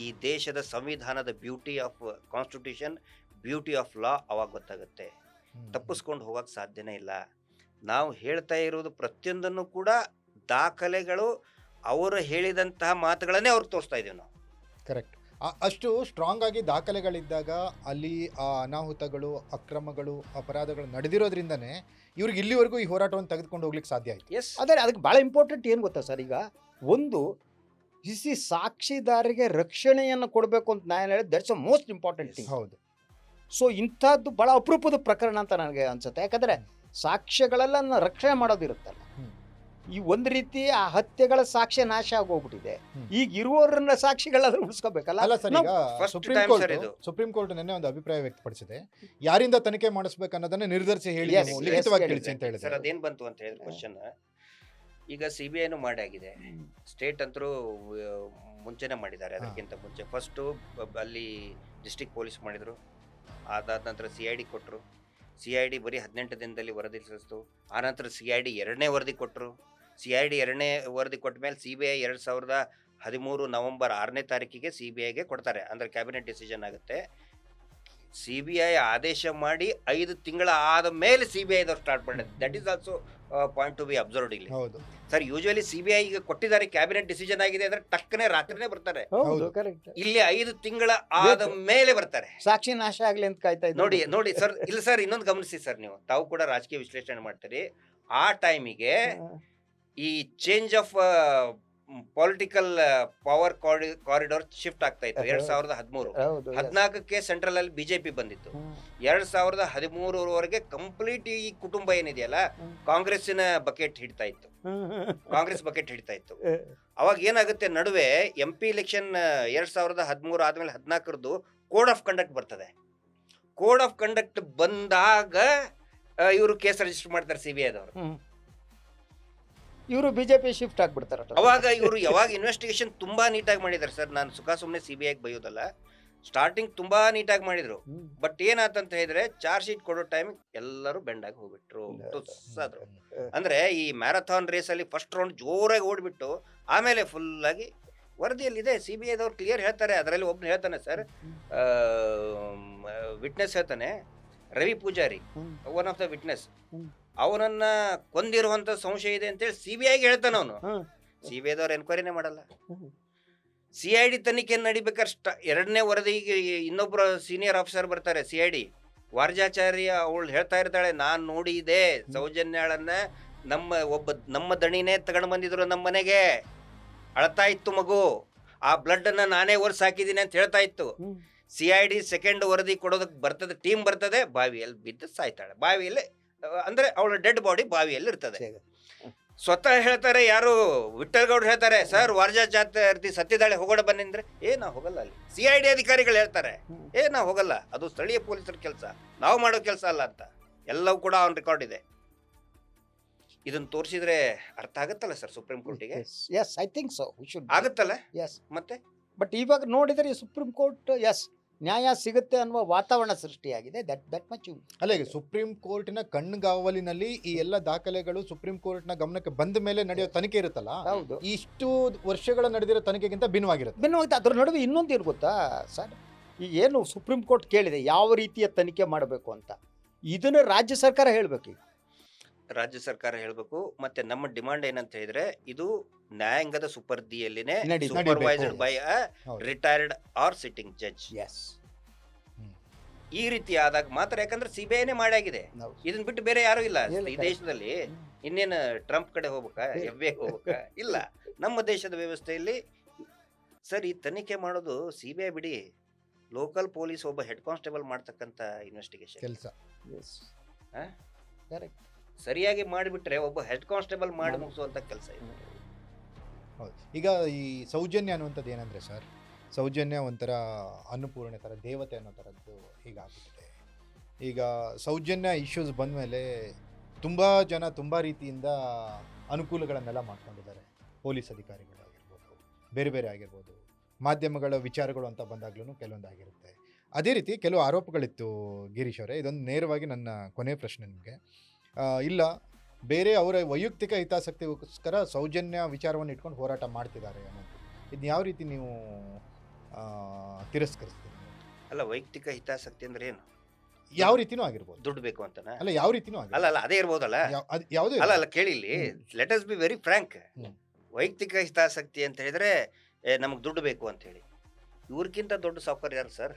ಈ ದೇಶದ ಸಂವಿಧಾನದ beauty of constitution, beauty of law ಅವಾಗ ಗೊತ್ತಾಗುತ್ತೆ. ತಪ್ಪಿಸ್ಕೊಂಡು ಹೋಗಕ್ಕೆ ಸಾಧ್ಯನೇ ಇಲ್ಲ. ನಾವು ಹೇಳ್ತಾ ಇರೋದು ಪ್ರತಿಯೊಂದನ್ನು ಕೂಡ ದಾಖಲೆಗಳು, ಅವರು ಹೇಳಿದಂತಹ ಮಾತುಗಳನ್ನೇ ಅವ್ರಿಗೆ ತೋರಿಸ್ತಾ ಇದ್ದೀವಿ ನಾವು. ಕರೆಕ್ಟ್. ಅಷ್ಟು ಸ್ಟ್ರಾಂಗ್ ಆಗಿ ದಾಖಲೆಗಳಿದ್ದಾಗ ಅಲ್ಲಿ ಅನಾಹುತಗಳು, ಅಕ್ರಮಗಳು, ಅಪರಾಧಗಳು ನಡೆದಿರೋದ್ರಿಂದನೇ ಇವ್ರಿಗೆ ಇಲ್ಲಿವರೆಗೂ ಈ ಹೋರಾಟವನ್ನು ತೆಗೆದುಕೊಂಡು ಹೋಗ್ಲಿಕ್ಕೆ ಸಾಧ್ಯ ಆಯಿತು. ಎಸ್, ಆದರೆ ಅದಕ್ಕೆ ಭಾಳ ಇಂಪಾರ್ಟೆಂಟ್ ಏನು ಗೊತ್ತಾ ಸರ್, ಈಗ ಒಂದು ಸಾಕ್ಷಿದಾರರಿಗೆ ರಕ್ಷಣೆಯನ್ನು ಕೊಡಬೇಕು ಅಂತ ನಾನು ಹೇಳಿದ, that's a most important thing. ಹೌದು. ಸೊ ಇಂಥದ್ದು ಭಾಳ ಅಪರೂಪದ ಪ್ರಕರಣ ಅಂತ ನನಗೆ ಅನ್ಸುತ್ತೆ. ಯಾಕಂದರೆ ಸಾಕ್ಷ್ಯಗಳೆಲ್ಲ ರಕ್ಷಣೆ ಮಾಡೋದಿರುತ್ತಲ್ಲ, ಈ ಒಂದು ರೀತಿ ಆ ಹತ್ಯೆಗಳ ಸಾಕ್ಷ್ಯ ನಾಶ ಆಗೋಗ್ಬಿಟ್ಟಿದೆ. ಈಗ ಇರುವವರನ್ನ ಸಾಕ್ಷಿಗಳಾದ್ರೂ ಉಳಿಸ್ಕೋಬೇಕಲ್ಲ. ಅಲ್ಲ ಸರ್, ಈಗ ಸುಪ್ರೀಂ ಕೋರ್ಟ್ ನಿನ್ನೆ ಒಂದು ಅಭಿಪ್ರಾಯ ವ್ಯಕ್ತಪಡಿಸಿದೆ, ಯಾರಿಂದ ತನಿಖೆ ಮಾಡಿಸ್ಬೇಕು ಅನ್ನೋದನ್ನ ನಿರ್ಧರಿಸಿ ಹೇಳಿ, ಲಿಖಿತವಾಗಿ ತಿಳಿಸಿ ಅಂತ ಹೇಳಿದ್ರೆ. ಸರ್, ಅದೇನ್ ಬಂತು ಅಂತ ಹೇಳಿದ್ರೆ ಕ್ವಶನ್, ಈಗ CBIನೂ ಮಾಡಾಗಿದೆ, ಸ್ಟೇಟ್ ಅಂತರೂ ಮುಂಚೆನೆ ಮಾಡಿದ್ದಾರೆ. ಅದಕ್ಕಿಂತ ಮುಂಚೆ ಫಸ್ಟು ಅಲ್ಲಿ ಡಿಸ್ಟ್ರಿಕ್ಟ್ ಪೊಲೀಸ್ ಮಾಡಿದ್ರು, ಅದಾದ ನಂತರ CID ಕೊಟ್ಟರು. CID ಬರೀ 18 ದಿನದಲ್ಲಿ ವರದಿ ಸಲ್ಲಿಸ್ತು. ಆನಂತರ CID 2ನೇ ವರದಿ ಕೊಟ್ಟರು. CID 2ನೇ ವರದಿ ಕೊಟ್ಟ ಮೇಲೆ CBI 2013 ನವೆಂಬರ್ 6ನೇ ತಾರೀಕಿಗೆ CBIಗೆ ಕೊಡ್ತಾರೆ. ಅಂದರೆ ಕ್ಯಾಬಿನೆಟ್ ಡಿಸಿಷನ್ ಆಗುತ್ತೆ. CBI ಆದೇಶ ಮಾಡಿ 5 ತಿಂಗಳ ಆದ ಮೇಲೆ CBI ಸ್ಟಾರ್ಟ್ ಮಾಡಿದೆ. That is also point to B observed ಇಲ್ಲಿ. ಹೌದು ಸರ್, ಯೂಶುವಲಿ CBI ಈಗ ಕೊಟ್ಟಿದ್ದಾರೆ, ಕ್ಯಾಬಿನೆಟ್ ಡಿಸಿಷನ್ ಆಗಿದೆ ಅಂದ್ರೆ ಟಕ್ಕನೆ ರಾತ್ರಿನೇ ಬರ್ತಾರೆ. ಇಲ್ಲಿ 5 ತಿಂಗಳ ಆದ ಮೇಲೆ ಬರ್ತಾರೆ. ಸಾಕ್ಷಿ ನಾಶ ಆಗ್ಲಿ ಅಂತ ಕಾಯ್ತಾ ಇದ್ದಾರೆ. ನೋಡಿ ಸರ್, ಇಲ್ಲ ಸರ್, ಇನ್ನೊಂದು ಗಮನಿಸಿ ಸರ್, ನೀವು ತಾವು ಕೂಡ ರಾಜಕೀಯ ವಿಶ್ಲೇಷಣೆ ಮಾಡ್ತೀರಿ. ಆ ಟೈಮಿಗೆ ಈ change of political power corridor shift ಆಗ್ತಾ ಇತ್ತು 2013. ಹೌದು 14ಕ್ಕೆ ಸೆಂಟ್ರಲ್ ಅಲ್ಲಿ ಬಿಜೆಪಿ ಬಂದಿತ್ತು. 2013 ಕಂಪ್ಲೀಟ್ ಈ ಕುಟುಂಬ ಏನಿದೆಯಲ್ಲ ಕಾಂಗ್ರೆಸ್ಸಿನ ಬಕೆಟ್ ಹಿಡ್ತಾ ಇತ್ತು, ಕಾಂಗ್ರೆಸ್ ಬಕೆಟ್ ಹಿಡ್ತಾ ಇತ್ತು. ಅವಾಗ ಏನಾಗುತ್ತೆ, ನಡುವೆ MP ಇಲೆಕ್ಷನ್ 2013 ಆದ್ಮೇಲೆ 14ರದ್ದು ಕೋಡ್ ಆಫ್ ಕಂಡಕ್ಟ್ ಬರ್ತದೆ. ಕೋಡ್ ಆಫ್ ಕಂಡಕ್ಟ್ ಬಂದಾಗ ಇವರು ಕೇಸ್ ರಿಜಿಸ್ಟರ್ ಮಾಡ್ತಾರೆ CBI ದವರು. ಇವರು ಬಿಜೆಪಿ ಶಿಫ್ಟ್ ಆಗ್ಬಿಡ್ತಾರ. ಅವಾಗ ಇವರು ಯಾವಾಗ ಇನ್ವೆಸ್ಟಿಗೇಷನ್ ತುಂಬಾ ನೀಟಾಗಿ ಮಾಡಿದಾರೆ ಸರ್. ನಾನು ಸುಮ್ಮನೆ CBI ಬೈಯೋದಲ್ಲ, ಸ್ಟಾರ್ಟಿಂಗ್ ತುಂಬಾ ನೀಟಾಗಿ ಮಾಡಿದ್ರು. ಬಟ್ ಏನಾತಂತ ಹೇಳಿದ್ರೆ ಚಾರ್ಜ್ ಶೀಟ್ ಕೊಡೋ ಟೈಮ್ ಎಲ್ಲರೂ ಬೆಂಡ್ ಆಗಿ ಹೋಗ್ಬಿಟ್ರು, ತುಸ್ಸಾದ್ರು. ಅಂದ್ರೆ ಈ ಮ್ಯಾರಥಾನ್ ರೇಸ್ ಅಲ್ಲಿ ಫಸ್ಟ್ ರೌಂಡ್ ಜೋರಾಗಿ ಓಡ್ಬಿಟ್ಟು ಆಮೇಲೆ ಫುಲ್ ಆಗಿ ವರದಿಯಲ್ಲಿ ಇದೆ. CBI ದವ್ರು ಕ್ಲಿಯರ್ ಹೇಳ್ತಾರೆ. ಅದರಲ್ಲಿ ಒಬ್ನು ಹೇಳ್ತಾನೆ ಸರ್, ವಿಟ್ನೆಸ್ ಹೇಳ್ತಾನೆ, Ravi Pujari, one of the witness, ಅವನನ್ನ ಕೊಂದಿರುವಂತ ಸಂಶಯ ಇದೆ ಅಂತೇಳಿ CBIಗೆ ಹೇಳ್ತಾನ ಅವನು. CBI ದವ್ರು ಎನ್ಕ್ವೈರಿನೇ ಮಾಡಲ್ಲ. CID ತನಿಖೆ ನಡಿಬೇಕಾದ್ರೆ ಎರಡನೇ ವರದಿಗೆ ಇನ್ನೊಬ್ರು ಸೀನಿಯರ್ ಆಫೀಸರ್ ಬರ್ತಾರೆ. CID ವಾರ್ಜಾಚಾರ್ಯ ಅವಳು ಹೇಳ್ತಾ ಇರ್ತಾಳೆ, ನಾನ್ ನೋಡಿದೆ ಸೌಜನ್ಯಾಳನ್ನ ನಮ್ಮ ದಣಿನೇ ತಗೊಂಡ್ ಬಂದಿದ್ರು ನಮ್ಮ ಮನೆಗೆ, ಅಳ್ತಾ ಇತ್ತು ಮಗು, ಆ ಬ್ಲಡ್ ಅನ್ನ ನಾನೇ ಒರ್ಸ್ ಹಾಕಿದೀನಿ ಅಂತ ಹೇಳ್ತಾ ಇತ್ತು. CID ಸೆಕೆಂಡ್ ವರದಿ ಕೊಡೋದಕ್ಕೆ ಬರ್ತದೆ, ಟೀಮ್ ಬರ್ತದೆ, ಬಾವಿಯಲ್ಲಿ ಬಿದ್ದು ಸಾಯ್ತಾಳೆ. ಬಾವಿಯಲ್ಲಿ ಅಂದ್ರೆ ಅವಳ ಡೆಡ್ ಬಾಡಿ ಬಾವಿಯಲ್ಲಿ ಇರ್ತದೆ. ಸ್ವತಃ ಹೇಳ್ತಾರೆ ಯಾರು, ವಿಠಲ್ ಗೌಡ್ರು ಹೇಳ್ತಾರೆ, ಸರ್ ವಾರ್ಜಾಚಾರ್ಯ ಸತ್ತಿದ್ದಾಳೆ, ಹೋಗೋಣ ಬನ್ನಿ ಅಂದ್ರೆ ನಾ ಹೋಗಲ್ಲ. ಅಲ್ಲಿ CID ಅಧಿಕಾರಿಗಳು ಹೇಳ್ತಾರೆ, ನಾ ಹೋಗಲ್ಲ, ಅದು ಸ್ಥಳೀಯ ಪೊಲೀಸರ ಕೆಲಸ, ನಾವು ಮಾಡೋ ಕೆಲಸ ಅಲ್ಲ ಅಂತ. ಎಲ್ಲವೂ ಕೂಡ ಆನ್ ರೆಕಾರ್ಡ್ ಇದೆ. ಇದನ್ನ ತೋರಿಸಿದ್ರೆ ಅರ್ಥ ಆಗುತ್ತಲ್ಲ ಸರ್ ಸುಪ್ರೀಂ ಕೋರ್ಟಿಗೆ? Yes, I think so. ಆಗುತ್ತಲ್ಲ. ಎಸ್, ಮತ್ತೆ ಬಟ್ ಇವಾಗ ನೋಡಿದರೆ ಸುಪ್ರೀಂ ಕೋರ್ಟ್ ಎಸ್ ನ್ಯಾಯ ಸಿಗುತ್ತೆ ಅನ್ನುವ ವಾತಾವರಣ ಸೃಷ್ಟಿಯಾಗಿದೆ. That much. ಅಲ್ಲ, ಈಗ ಸುಪ್ರೀಂ ಕೋರ್ಟಿನ ಕಣ್ಗಾವಲಿನಲ್ಲಿ ಈ ಎಲ್ಲ ದಾಖಲೆಗಳು ಸುಪ್ರೀಂ ಕೋರ್ಟ್ನ ಗಮನಕ್ಕೆ ಬಂದ ಮೇಲೆ ನಡೆಯೋ ತನಿಖೆ ಇರುತ್ತಲ್ಲ, ಹೌದು, ಇಷ್ಟು ವರ್ಷಗಳ ನಡೆದಿರೋ ತನಿಖೆಗಿಂತ ಭಿನ್ನವಾಗಿರುತ್ತೆ. ಭಿನ್ನವಾಗುತ್ತೆ. ಅದ್ರ ನಡುವೆ ಇನ್ನೊಂದು ಏನು ಗೊತ್ತಾ ಸರ್, ಈಗ ಏನು ಸುಪ್ರೀಂ ಕೋರ್ಟ್ ಕೇಳಿದೆ ಯಾವ ರೀತಿಯ ತನಿಖೆ ಮಾಡಬೇಕು ಅಂತ, ಇದನ್ನ ರಾಜ್ಯ ಸರ್ಕಾರ ಹೇಳಬೇಕು. ಈಗ ರಾಜ್ಯ ಸರ್ಕಾರ ಹೇಳಬೇಕು. ಮತ್ತೆ ನಮ್ಮ ಡಿಮಾಂಡ್ ಏನಂತ ಹೇಳಿದ್ರೆ, ಇದು ನ್ಯಾಯಾಂಗದ ಸುಪರ್ದಿಯಲ್ಲಿನೇ supervised by a retired or sitting judge. Yes, ಈ ರೀತಿ ಆದಾಗ ಮಾತ್ರ, ಯಾಕಂದ್ರೆ CBIನೇ ಮಾಡಾಗಿದೆ. ಇದನ್ನ ಬಿಟ್ಟು ಬೇರೆ ಯಾರು ಇಲ್ಲ ಈ ದೇಶದಲ್ಲಿ. ಇನ್ನೇನು ಟ್ರಂಪ್ ಕಡೆ ಹೋಗ್ಬೇಕಾ, FBI ಹೋಗ್ಬೇಕಾ? ಇಲ್ಲ, ನಮ್ಮ ದೇಶದ ವ್ಯವಸ್ಥೆಯಲ್ಲಿ ಸರ್ ಈ ತನಿಖೆ ಮಾಡೋದು CBI ಬಿಡಿ, ಲೋಕಲ್ ಪೊಲೀಸ್ ಒಬ್ಬ ಹೆಡ್ ಕಾನ್ಸ್ಟೇಬಲ್ ಮಾಡ್ತಕ್ಕಂಥ ಇನ್ವೆಸ್ಟಿಗೇಷನ್ ಕೆಲಸ ಸರಿಯಾಗಿ ಮಾಡಿಬಿಟ್ರೆ ಒಬ್ಬ ಹೆಡ್ ಕಾನ್ಸ್ಟೇಬಲ್ ಮಾಡಿ ಮುಗಿಸುವಂತ ಕೆಲಸ ಇದೆ. ಹೌದು. ಈಗ ಈ ಸೌಜನ್ಯ ಅನ್ನುವಂಥದ್ದು ಏನಂದರೆ ಸರ್, ಸೌಜನ್ಯ ಒಂಥರ ಅನ್ನಪೂರ್ಣೆ ಥರ ದೇವತೆ ಅನ್ನೋ ಥರದ್ದು ಹೀಗಾಗ್ಬಿಟ್ಟಿದೆ. ಈಗ ಸೌಜನ್ಯ ಇಶ್ಯೂಸ್ ಬಂದಮೇಲೆ ತುಂಬ ಜನ ತುಂಬ ರೀತಿಯಿಂದ ಅನುಕೂಲಗಳನ್ನೆಲ್ಲ ಮಾಡ್ಕೊಂಡಿದ್ದಾರೆ. ಪೊಲೀಸ್ ಅಧಿಕಾರಿಗಳಾಗಿರ್ಬೋದು, ಬೇರೆ ಬೇರೆ ಆಗಿರ್ಬೋದು, ಮಾಧ್ಯಮಗಳ ವಿಚಾರಗಳು ಅಂತ ಬಂದಾಗ್ಲೂ ಕೆಲವೊಂದು ಆಗಿರುತ್ತೆ. ಅದೇ ರೀತಿ ಕೆಲವು ಆರೋಪಗಳಿತ್ತು ಗಿರೀಶ್ ಅವರೇ. ಇದೊಂದು ನೇರವಾಗಿ ನನ್ನ ಕೊನೆ ಪ್ರಶ್ನೆ ನಿಮಗೆ. ಇಲ್ಲ, ಬೇರೆ ಅವರ ವೈಯಕ್ತಿಕ ಹಿತಾಸಕ್ತಿಗೋಸ್ಕರ ಸೌಜನ್ಯ ವಿಚಾರವನ್ನು ಇಟ್ಕೊಂಡು ಹೋರಾಟ ಮಾಡ್ತಿದ್ದಾರೆ ಅನ್ನೋದು, ಇದನ್ನ ಯಾವ ರೀತಿ ನೀವು ತಿರಸ್ಕರಿಸ್ತೀರಿ? ಅಲ್ಲ, ವೈಯಕ್ತಿಕ ಹಿತಾಸಕ್ತಿ ಅಂದ್ರೆ ಏನು? ಯಾವ ರೀತಿನೂ ಆಗಿರ್ಬೋದು. ದುಡ್ಡು ಬೇಕು ಅಂತನಾ? ಅಲ್ಲ, ಯಾವ ರೀತಿನೂ ಅಲ್ಲ ಅಲ್ಲ ಅದೇ ಇರ್ಬೋದಲ್ಲ. ಯಾವುದೇ ಅಲ್ಲ ಕೇಳಿ, let us be very Frank. ವೈಯಕ್ತಿಕ ಹಿತಾಸಕ್ತಿ ಅಂತ ಹೇಳಿದ್ರೆ ನಮಗ್ ದುಡ್ಡು ಬೇಕು ಅಂತ ಹೇಳಿ, ಇವ್ರಕ್ಕಿಂತ ದೊಡ್ಡ ಸಾಫ್ಟ್ವೇರ್ ಯಾರು ಸರ್?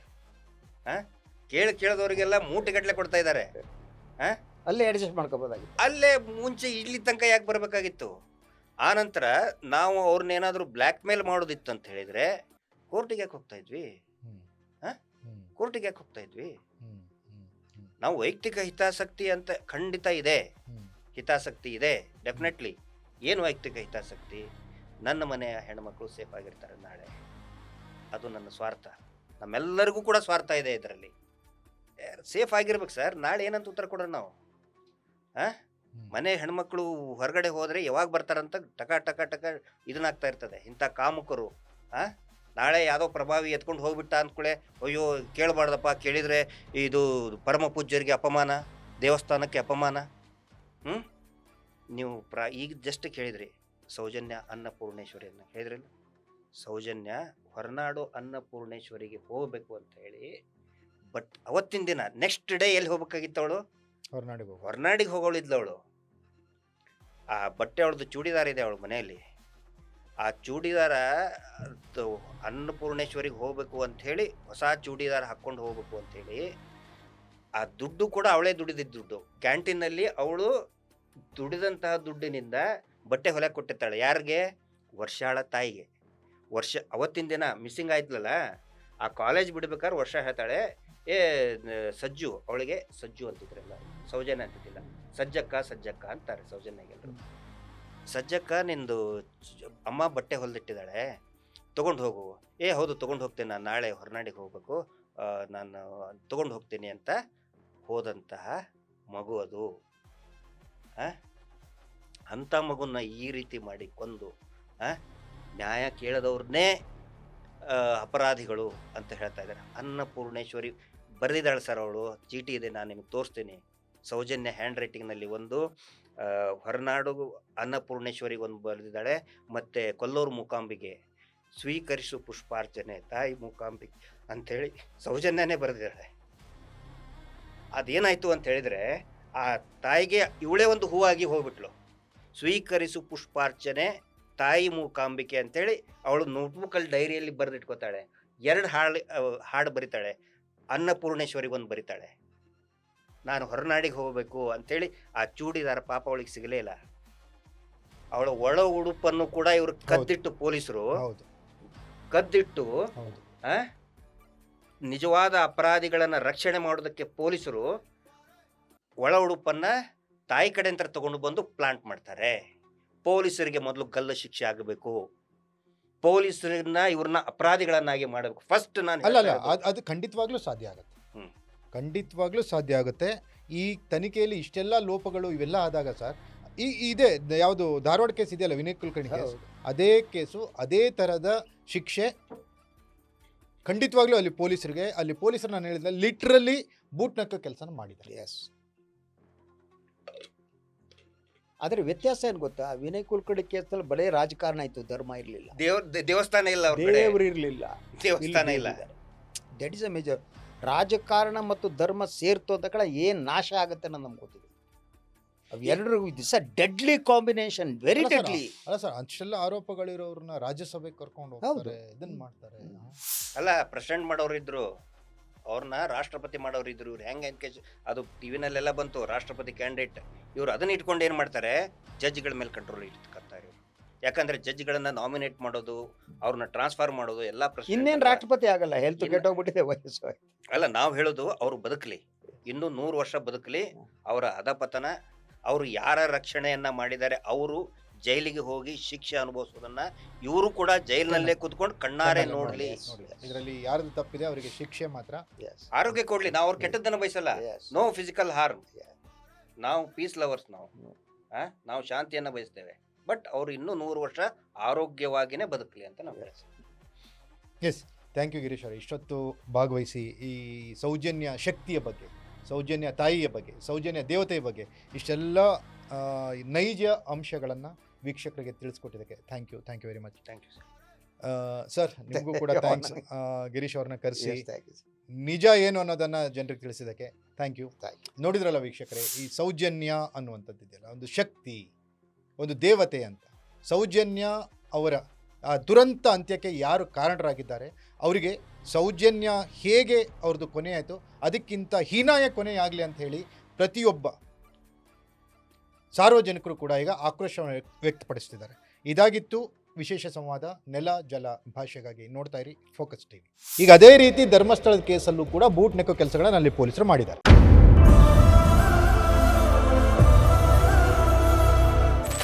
ಕೇಳದವರಿಗೆಲ್ಲ ಮೂಟೆಗಟ್ಟಲೆ ಕೊಡ್ತಾ ಇದ್ದಾರೆ. ಅಲ್ಲೇ ಅಡ್ಜಸ್ಟ್ ಮಾಡ್ಕೋಬೋದಾಗಿತ್ತು. ಅಲ್ಲೇ ಮುಂಚೆ ಇಲ್ಲಿ ತನಕ ಯಾಕೆ ಬರ್ಬೇಕಾಗಿತ್ತು? ಆ ನಂತರ ನಾವು ಅವ್ರನ್ನೇನಾದ್ರೂ ಬ್ಲ್ಯಾಕ್ ಮೇಲ್ ಮಾಡೋದಿತ್ತು ಅಂತ ಹೇಳಿದ್ರೆ ಕೋರ್ಟಿಗೆ ಯಾಕೆ ಹೋಗ್ತಾ ಇದ್ವಿ? ಕೋರ್ಟಿಗೆ ಯಾಕೆ ಹೋಗ್ತಾ ಇದ್ವಿ? ನಾವು ವೈಯಕ್ತಿಕ ಹಿತಾಸಕ್ತಿ ಅಂತ ಖಂಡಿತ ಇದೆ, ಹಿತಾಸಕ್ತಿ ಇದೆ ಡೆಫಿನೆಟ್ಲಿ. ಏನು ವೈಯಕ್ತಿಕ ಹಿತಾಸಕ್ತಿ? ನನ್ನ ಮನೆಯ ಹೆಣ್ಮಕ್ಳು ಸೇಫ್ ಆಗಿರ್ತಾರೆ ನಾಳೆ, ಅದು ನನ್ನ ಸ್ವಾರ್ಥ. ನಮ್ಮೆಲ್ಲರಿಗೂ ಕೂಡ ಸ್ವಾರ್ಥ ಇದೆ ಇದರಲ್ಲಿ. ಸೇಫ್ ಆಗಿರ್ಬೇಕು ಸರ್. ನಾಳೆ ಏನಂತ ಉತ್ತರ ಕೊಡೋಣ ನಾವು? ಮನೆ ಹೆಣ್ಮಕ್ಳು ಹೊರಗಡೆ ಹೋದ್ರೆ ಯಾವಾಗ ಬರ್ತಾರಂತ ಟಕ ಟಕ ಟಕ ಇದನ್ನಾಗ್ತಾ ಇರ್ತದೆ ಇಂಥ ಕಾಮುಕರು. ನಾಳೆ ಯಾವುದೋ ಪ್ರಭಾವಿ ಎತ್ಕೊಂಡು ಹೋಗ್ಬಿಟ್ಟ ಅಂದ್ಕೊಳ್ಳೆ, ಅಯ್ಯೋ ಕೇಳಬಾರ್ದಪ್ಪ, ಕೇಳಿದರೆ ಇದು ಪರಮ ಪೂಜ್ಯರಿಗೆ ಅಪಮಾನ, ದೇವಸ್ಥಾನಕ್ಕೆ ಅಪಮಾನ. ನೀವು ಈಗ ಜಸ್ಟ್ ಕೇಳಿದ್ರಿ ಸೌಜನ್ಯ ಅನ್ನಪೂರ್ಣೇಶ್ವರಿಯನ್ನು ಹೇಳಿದ್ರಲ್ಲ, ಸೌಜನ್ಯ ಹೊರನಾಡು ಅನ್ನಪೂರ್ಣೇಶ್ವರಿಗೆ ಹೋಗಬೇಕು ಅಂತ ಹೇಳಿ, ಬಟ್ ಅವತ್ತಿನ ದಿನ ನೆಕ್ಸ್ಟ್ ಡೇ ಎಲ್ಲಿ ಹೋಗ್ಬೇಕಾಗಿತ್ತು ಅವಳು? ಹೊರನಾಡಿಗೆ ಹೋಗೋಳಿದ್ಲು. ಆ ಬಟ್ಟೆ ಅವಳದು ಚೂಡಿದಾರ ಇದೆ ಅವಳ ಮನೆಯಲ್ಲಿ, ಆ ಚೂಡಿದಾರ ಅನ್ನಪೂರ್ಣೇಶ್ವರಿಗೆ ಹೋಗ್ಬೇಕು ಅಂತ ಹೇಳಿ ಹೊಸ ಚೂಡಿದಾರ ಹಾಕ್ಕೊಂಡು ಹೋಗ್ಬೇಕು ಅಂತ ಹೇಳಿ, ಆ ದುಡ್ಡು ಕೂಡ ಅವಳೇ ದುಡಿದಿದ್ದ ದುಡ್ಡು. ಕ್ಯಾಂಟೀನಲ್ಲಿ ಅವಳು ದುಡಿದಂತಹ ದುಡ್ಡಿನಿಂದ ಬಟ್ಟೆ ಹೊಲಕ್ಕೆ ಕೊಟ್ಟಿರ್ತಾಳೆ. ಯಾರಿಗೆ? ವರ್ಷಾಳ ತಾಯಿಗೆ ಅವತ್ತಿನ ದಿನ ಮಿಸ್ಸಿಂಗ್ ಆಯ್ತಲ್ಲ, ಆ ಕಾಲೇಜ್ ಬಿಡ್ಬೇಕಾದ್ರೆ ವರ್ಷ ಹೇಳ್ತಾಳೆ, ಸಜ್ಜು, ಅವಳಿಗೆ ಸಜ್ಜು ಅಂತಿದ್ರಲ್ಲ, ಸೌಜನ್ಯ ಅಂತಿದ್ದಿಲ್ಲ, ಸಜ್ಜಕ್ಕ ಅಂತಾರೆ ಸೌಜನ್ಯಗೆಲ್ಲರು. ಸಜ್ಜಕ್ಕ, ನಿಂದು ಅಮ್ಮ ಬಟ್ಟೆ ಹೊಲ್ದಿಟ್ಟಿದ್ದಾಳೆ, ತೊಗೊಂಡು ಹೋಗು. ಹೌದು ತೊಗೊಂಡು ಹೋಗ್ತೇನೆ, ನಾನು ನಾಳೆ ಹೊರನಾಡಿಗೆ ಹೋಗ್ಬೇಕು, ನಾನು ತೊಗೊಂಡು ಹೋಗ್ತೀನಿ ಅಂತ ಹೋದಂತಹ ಮಗು ಅದು. ಅಂಥ ಮಗುನ ಈ ರೀತಿ ಮಾಡಿ ಕೊಂದು ನ್ಯಾಯ ಕೇಳದವ್ರನ್ನೇ ಅಪರಾಧಿಗಳು ಅಂತ ಹೇಳ್ತಾ ಇದ್ದಾರೆ. ಅನ್ನಪೂರ್ಣೇಶ್ವರಿ ಬರೆದಿದ್ದಾಳೆ ಸರ್, ಅವಳು ಚೀಟಿ ಇದೆ, ನಾನು ನಿಮಗೆ ತೋರಿಸ್ತೀನಿ. ಸೌಜನ್ಯ ಹ್ಯಾಂಡ್ ರೈಟಿಂಗ್ನಲ್ಲಿ ಒಂದು, ಹೊರನಾಡು ಅನ್ನಪೂರ್ಣೇಶ್ವರಿಗೆ ಒಂದು ಬರೆದಿದ್ದಾಳೆ, ಮತ್ತು ಕೊಲ್ಲೂರು ಮೂಕಾಂಬಿಗೆ ಸ್ವೀಕರಿಸು ಪುಷ್ಪಾರ್ಚನೆ ತಾಯಿ ಮೂಕಾಂಬಿಗೆ ಅಂಥೇಳಿ ಸೌಜನ್ಯನೇ ಬರೆದಿದ್ದಾಳೆ. ಅದೇನಾಯಿತು ಅಂತ ಹೇಳಿದರೆ, ಆ ತಾಯಿಗೆ ಇವಳೇ ಒಂದು ಹೂವಾಗಿ ಹೋಗ್ಬಿಟ್ಲು. ಸ್ವೀಕರಿಸು ಪುಷ್ಪಾರ್ಚನೆ ತಾಯಿ ಮೂಕಾಂಬಿಕೆ ಅಂತೇಳಿ ಅವಳು ನೋಟ್ಬುಕ್ಕಲ್ಲಿ ಡೈರಿಯಲ್ಲಿ ಬರೆದಿಟ್ಕೋತಾಳೆ. 2 ಹಾಡು ಬರಿತಾಳೆ, ಅನ್ನಪೂರ್ಣೇಶ್ವರಿಗೆ ಒಂದು ಬರಿತಾಳೆ. ನಾನು ಹೊರನಾಡಿಗೆ ಹೋಗಬೇಕು ಅಂಥೇಳಿ ಆ ಚೂಡಿದಾರ ಪಾಪ ಅವಳಿಗೆ ಸಿಗಲೇ ಇಲ್ಲ. ಅವಳ ಒಳ ಉಡುಪನ್ನು ಕೂಡ ಇವರು ಕದ್ದಿಟ್ಟು, ಪೊಲೀಸರು ಕದ್ದಿಟ್ಟು ನಿಜವಾದ ಅಪರಾಧಿಗಳನ್ನು ರಕ್ಷಣೆ ಮಾಡೋದಕ್ಕೆ ಪೊಲೀಸರು ಒಳ ಉಡುಪನ್ನು ತಾಯಿ ಕಡೆ ಅಂತ ತಗೊಂಡು ಬಂದು ಪ್ಲಾಂಟ್ ಮಾಡ್ತಾರೆ. ಪೊಲೀಸರಿಗೆ ಮೊದಲು ಗಲ್ಲು ಶಿಕ್ಷೆ ಆಗಬೇಕು, ಪೊಲೀಸರನ್ನ ಇವ್ರನ್ನ ಅಪರಾಧಿಗಳನ್ನಾಗಿ ಮಾಡಬೇಕು ಫಸ್ಟ್. ನಾನು ಅದು ಖಂಡಿತವಾಗ್ಲೂ ಸಾಧ್ಯ ಆಗುತ್ತೆ, ಖಂಡಿತವಾಗ್ಲೂ ಸಾಧ್ಯ ಆಗುತ್ತೆ. ಈ ತನಿಖೆಯಲ್ಲಿ ಇಷ್ಟೆಲ್ಲ ಲೋಪಗಳು ಇವೆಲ್ಲ ಆದಾಗ ಸರ್, ಇದೆ ಯಾವುದು ಧಾರವಾಡ ಕೇಸ್ ಇದೆಯಲ್ಲ, ವಿನಯ್ ಕುಲಕರ್ಣಿ ಕೇಸ್, ಅದೇ ಕೇಸು, ಅದೇ ಥರದ ಶಿಕ್ಷೆ ಖಂಡಿತವಾಗ್ಲೂ ಅಲ್ಲಿ ಪೊಲೀಸರು ನಾನು ಹೇಳಿದ ಲಿಟ್ರಲಿ ಬೂಟ್ ನಕ್ಕ ಕೆಲಸನ ಮಾಡಿದ್ದಾರೆ. ಎಸ್, ಆದರೆ ವ್ಯತ್ಯಾಸ ಏನು ಗೊತ್ತಾ, ವಿನಯ್ ಕುಲಕರ್ಣಿ ಕೇಸಲ್ಲಿ ಬರೀ ರಾಜಕಾರಣ ಇತ್ತು, ಧರ್ಮ ಇರಲಿಲ್ಲ, ದೇವಸ್ಥಾನ ಇಲ್ಲ, ದೇವರು ಇರಲಿಲ್ಲ, ದೇವಸ್ಥಾನ ಇಲ್ಲ. That is a major. ರಾಜಕಾರಣ ಮತ್ತು ಧರ್ಮ ಸೇರ್ತು ಅಂತ ಕಡೆ ಏನು ನಾಶ ಆಗುತ್ತೆ ಅನ್ನೋದು ನಮ್ಗೆ ಗೊತ್ತಿದೆ. ಅವೆರಡರೂ this deadly combination, very deadly. ಅಲ್ಲ ಸರ್, ಅಷ್ಟೆಲ್ಲ ಆರೋಪಗಳಿರೋರನ್ನ ರಾಜ್ಯಸಭೆಗೆ ಕರ್ಕೊಂಡು ಹೋಗ್ತಾರೆ, ಇದನ್ನ ಮಾಡ್ತಾರೆ. ಅಲ್ಲ, ಪ್ರೆಸಿಡೆಂಟ್ ಮಾಡೋರಿದ್ರು, ಅವ್ರನ್ನ ರಾಷ್ಟ್ರಪತಿ ಮಾಡೋರಿದ್ರು. ಇವ್ರು ಹೆಂಗೆ ಅದು ಟಿವಿನಲ್ಲೆಲ್ಲ ಬಂತು, ರಾಷ್ಟ್ರಪತಿ ಕ್ಯಾಂಡಿಡೇಟ್. ಇವ್ರು ಅದನ್ನ ಇಟ್ಕೊಂಡು ಏನು ಮಾಡ್ತಾರೆ, ಜಡ್ಜ್ಗಳ ಮೇಲೆ ಕಂಟ್ರೋಲ್ ಇಟ್ಕೊತಾರೆ ಇವರು. ಯಾಕಂದ್ರೆ ಜಡ್ಜ್ಗಳನ್ನ ನಾಮಿನೇಟ್ ಮಾಡೋದು, ಅವ್ರನ್ನ ಟ್ರಾನ್ಸ್ಫರ್ ಮಾಡೋದು ಎಲ್ಲ ಪ್ರಶ್ನೆ. ಇನ್ನೇನು ರಾಷ್ಟ್ರಪತಿ ಆಗಲ್ಲ, ಹೆಲ್ತ್ ಕೆಟ್ಟೋಗ್ಬಿಟ್ಟಿದೆ, ವಯಸ್ಸು. ಅಲ್ಲ, ನಾವು ಹೇಳೋದು ಅವರು ಬದುಕಲಿ, ಇನ್ನೂ 100 ವರ್ಷ ಬದುಕಲಿ. ಅವರ ಅಧಪತನ, ಅವರು ಯಾರ ರಕ್ಷಣೆಯನ್ನ ಮಾಡಿದ್ದಾರೆ ಅವರು ಜೈಲಿಗೆ ಹೋಗಿ ಶಿಕ್ಷೆ ಅನುಭವಿಸೋದನ್ನ ಇವರು ಕೂಡ ಜೈಲಿನಲ್ಲೇ ಕೂತ್ಕೊಂಡು ಕಣ್ಣಾರೆ ನೋಡ್ಲಿ. ಇದರಲ್ಲಿ ಯಾರ್ದು ತಪ್ಪಿದೆ ಅವರಿಗೆ ಶಿಕ್ಷೆ ಮಾತ್ರ. ಆರೋಗ್ಯ ಕೊಡ್ಲಿ, ನಾವು ಅವ್ರ ಕೆಟ್ಟದ್ದನ್ನ ಬಯಸಲ್ಲ. No physical harm. ನಾವು ಪೀಸ್ ಲವರ್ಸ್, ನಾವು ಶಾಂತಿಯನ್ನ ಬಯಸ್ತೇವೆ. ಬಟ್ ಅವರು ಇನ್ನೂ 100 ವರ್ಷ ಆರೋಗ್ಯವಾಗಿನೇ ಬದುಕಲಿ ಅಂತ ನಾವು ಹೇಳ್ತೀವಿ. ಎಸ್, ಥ್ಯಾಂಕ್ ಯು ಗಿರೀಶ್ ಅವರೇ. ಇಷ್ಟೊತ್ತು ಭಾಗವಹಿಸಿ ಈ ಸೌಜನ್ಯ ಶಕ್ತಿಯ ಬಗ್ಗೆ, ಸೌಜನ್ಯ ತಾಯಿಯ ಬಗ್ಗೆ, ಸೌಜನ್ಯ ದೇವತೆಯ ಬಗ್ಗೆ ಇಷ್ಟೆಲ್ಲ ನೈಜ ಅಂಶಗಳನ್ನು ವೀಕ್ಷಕರಿಗೆ ತಿಳಿಸ್ಕೊಟ್ಟಿದ್ದಕ್ಕೆ thank you very much. Thank you sir. ನಿಮಗೂ ಕೂಡ ಥ್ಯಾಂಕ್ಸ್, ಗಿರೀಶ್ ಅವ್ರನ್ನ ಕರೆಸಿ ನಿಜ ಏನು ಅನ್ನೋದನ್ನು ಜನರಿಗೆ ತಿಳಿಸಿದ್ದಕ್ಕೆ ಥ್ಯಾಂಕ್ ಯು. ನೋಡಿದ್ರಲ್ಲ ವೀಕ್ಷಕರೇ, ಈ ಸೌಜನ್ಯ ಅನ್ನುವಂಥದ್ದಿದೆಯಲ್ಲ, ಒಂದು ಶಕ್ತಿ, ಒಂದು ದೇವತೆ ಅಂತ. ಸೌಜನ್ಯ ಅವರ ಆ ದುರಂತ ಅಂತ್ಯಕ್ಕೆ ಯಾರು ಕಾರಣರಾಗಿದ್ದಾರೆ, ಅವರಿಗೆ ಸೌಜನ್ಯ ಹೇಗೆ ಅವ್ರದ್ದು ಕೊನೆ ಆಯಿತು, ಅದಕ್ಕಿಂತ ಹೀನಾಯ ಕೊನೆಯಾಗಲಿ ಅಂತ ಹೇಳಿ ಪ್ರತಿಯೊಬ್ಬ ಸಾರ್ವಜನಿಕರು ಕೂಡ ಈಗ ಆಕ್ರೋಶವನ್ನು ವ್ಯಕ್ತಪಡಿಸ್ತಿದ್ದಾರೆ. ಇದಾಗಿತ್ತು ವಿಶೇಷ ಸಂವಾದ ನೆಲ ಜಲ ಭಾಷೆಗಾಗಿ. ನೋಡ್ತಾ ಇರಿ ಫೋಕಸ್ ಟಿವಿ. ಈಗ ಅದೇ ರೀತಿ ಧರ್ಮಸ್ಥಳದ ಕೇಸಲ್ಲೂ ಕೂಡ ಬೂಟ್ ನೆಕ್ಕೋ ಕೆಲಸಗಳನ್ನು ಅಲ್ಲಿ ಪೊಲೀಸರು ಮಾಡಿದ್ದಾರೆ.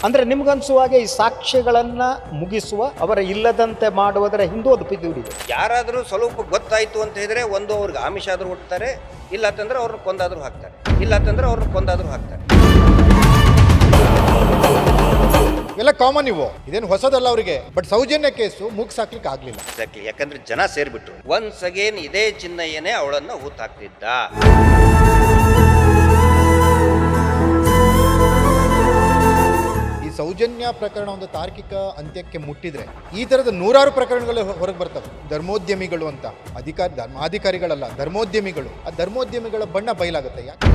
ಅಂದರೆ ನಿಮ್ಗನ್ಸುವಾಗೆ ಈ ಸಾಕ್ಷ್ಯಗಳನ್ನ ಮುಗಿಸುವ, ಅವರ ಇಲ್ಲದಂತೆ ಮಾಡುವುದರ ಹಿಂದೂ ಅದು ಬಿದ್ದುಬಿಡಿದೆ. ಯಾರಾದರೂ ಸ್ವಲ್ಪ ಗೊತ್ತಾಯ್ತು ಅಂತ ಹೇಳಿದ್ರೆ ಒಂದು ಅವ್ರಿಗೆ ಆಮಿಷ ಆದ್ರೂ ಹುಡ್ತಾರೆ, ಇಲ್ಲ ಅಂತಂದ್ರೆ ಅವ್ರನ್ನ ಕೊಂದಾದ್ರೂ ಹಾಕ್ತಾರೆ. ಇವೆಲ್ಲ ಕಾಮನ್ ಇವು, ಇದೇನು ಹೊಸದಲ್ಲ ಅವರಿಗೆ. ಬಟ್ ಸೌಜನ್ಯ ಕೇಸು ಮುಗಿಸಾಕ್ಲಿಕ್ಕೆ ಆಗ್ಲಿಲ್ಲ. ಎಕ್ಸಾಕ್ಟ್ಲಿ, ಯಾಕಂದ್ರೆ ಜನ ಸೇರ್ಬಿಟ್ರು. ಒನ್ಸ್ ಅಗೇನ್ ಇದೇ ಚಿನ್ನಯ್ಯನೇ ಅವಳನ್ನ ಊತಾಕ್ತಿದ್ದ. ಸೌಜನ್ಯ ಪ್ರಕರಣ ಒಂದು ತಾರ್ಕಿಕ ಅಂತ್ಯಕ್ಕೆ ಮುಟ್ಟಿದ್ರೆ ಈ ಥರದ 100 ಪ್ರಕರಣಗಳು ಹೊರಗೆ ಬರ್ತವೆ. ಧರ್ಮೋದ್ಯಮಿಗಳು ಅಂತ ಧರ್ಮಾಧಿಕಾರಿಗಳಲ್ಲ, ಧರ್ಮೋದ್ಯಮಿಗಳು. ಆ ಧರ್ಮೋದ್ಯಮಿಗಳ ಬಣ್ಣ ಬಯಲಾಗುತ್ತೆ. ಯಾಕೆ